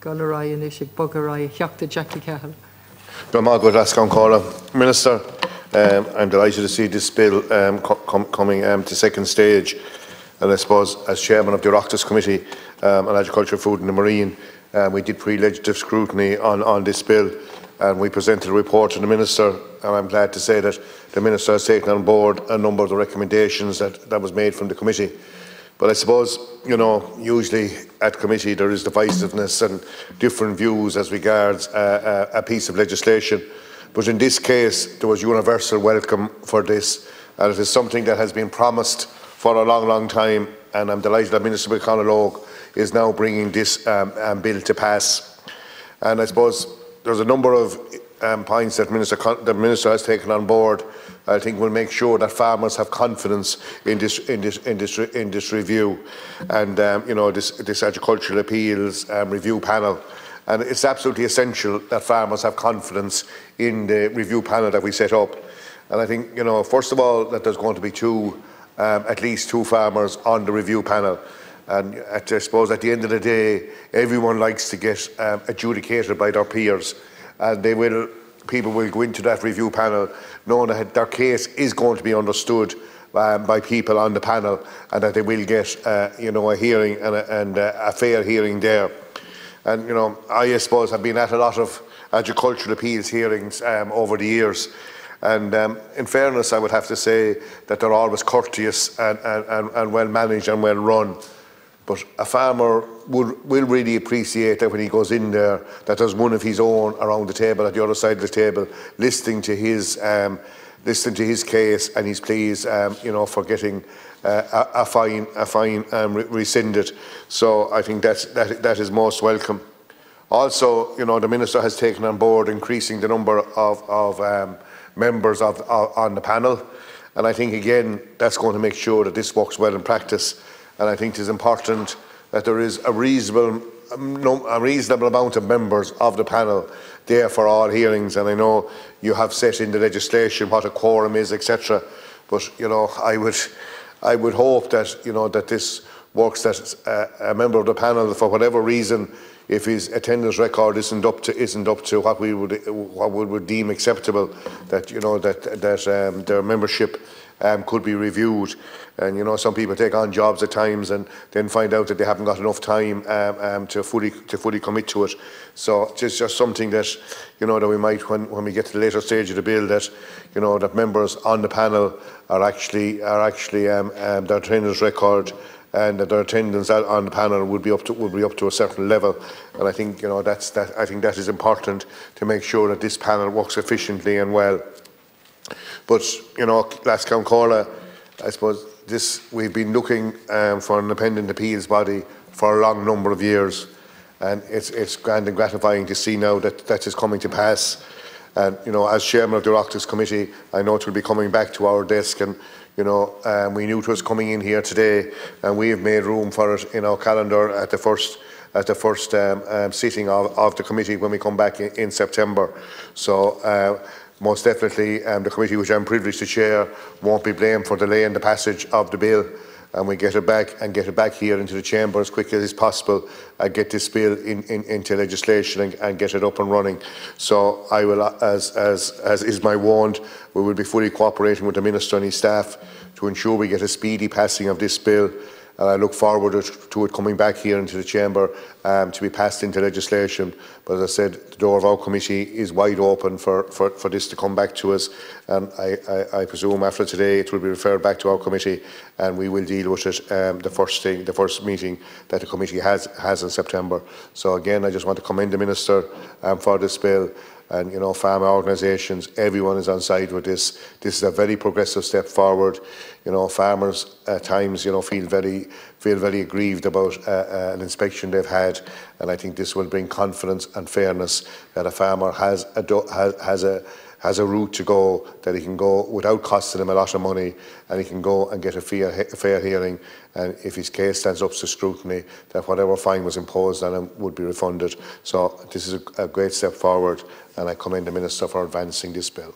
Galarai and Ishik Bugarai, Oireachtas Jackie Cahill. Minister, I'm delighted to see this bill coming to second stage, and I suppose as chairman of the Oireachtas Committee on Agriculture, Food and the Marine, we did pre-legislative scrutiny on this bill, and we presented a report to the Minister, and I'm glad to say that the Minister has taken on board a number of the recommendations that was made from the committee. But I suppose, usually at committee there is divisiveness and different views as regards a piece of legislation. But in this case, there was universal welcome for this, and it is something that has been promised for a long, long time. And I'm delighted that Minister McConnell is now bringing this bill to pass. And I suppose there's a number of points that the Minister has taken on board. I think will make sure that farmers have confidence in this review, and this agricultural appeals review panel. And it's absolutely essential that farmers have confidence in the review panel that we set up. And I think, first of all, that there's going to be at least two farmers on the review panel. And I suppose at the end of the day, everyone likes to get adjudicated by their peers, and people will go into that review panel knowing that their case is going to be understood by people on the panel, and that they will get a hearing and a fair hearing there. And I suppose have been at a lot of agricultural appeals hearings over the years, and in fairness I would have to say that they're always courteous and well managed and well run. But a farmer will really appreciate that when he goes in there, that there's one of his own around the table, at the other side of the table, listening to his case and his pleas, for getting a fine rescinded. So I think that is most welcome. Also, the Minister has taken on board increasing the number of members on the panel, and I think again that's going to make sure that this works well in practice. And I think it is important that there is a reasonable amount of members of the panel there for all hearings. And I know you have set in the legislation what a quorum is, etc. But I would hope that that this works. That a member of the panel, for whatever reason, if his attendance record isn't up to what we would deem acceptable, that their membership could be reviewed. And some people take on jobs at times and then find out that they haven't got enough time to fully commit to it. So it's just something that that we might, when we get to the later stage of the bill, that that members on the panel are actually their attendance record and that their attendance on the panel would be up to a certain level. And I think I think that is important to make sure that this panel works efficiently and well. But Glasgow Corla, I suppose we've been looking for an independent appeals body for a long number of years, and it's grand and gratifying to see now that is coming to pass. And as chairman of the Oireachtas Committee, I know it will be coming back to our desk, and we knew it was coming in here today, and we have made room for it in our calendar at the first sitting of the committee when we come back in September. So. Most definitely, the committee which I'm privileged to chair won't be blamed for delaying the passage of the bill, and we get it back here into the chamber as quickly as possible and get this bill into legislation and get it up and running. So I will, as is my wont, we will be fully cooperating with the Minister and his staff to ensure we get a speedy passing of this bill. And I look forward to it coming back here into the chamber to be passed into legislation. But as I said, the door of our committee is wide open for this to come back to us, and I presume after today it will be referred back to our committee, and we will deal with it the first meeting that the committee has in September. So again, I just want to commend the Minister for this bill. And farmer organisations, everyone is on side with this. This is a very progressive step forward. Farmers at times, feel very aggrieved about an inspection they've had, and I think this will bring confidence and fairness that a farmer has a route to go, that he can go without costing him a lot of money, and he can go and get a fair hearing, and if his case stands up to scrutiny, that whatever fine was imposed on him would be refunded. So this is a great step forward, and I commend the Minister for advancing this bill.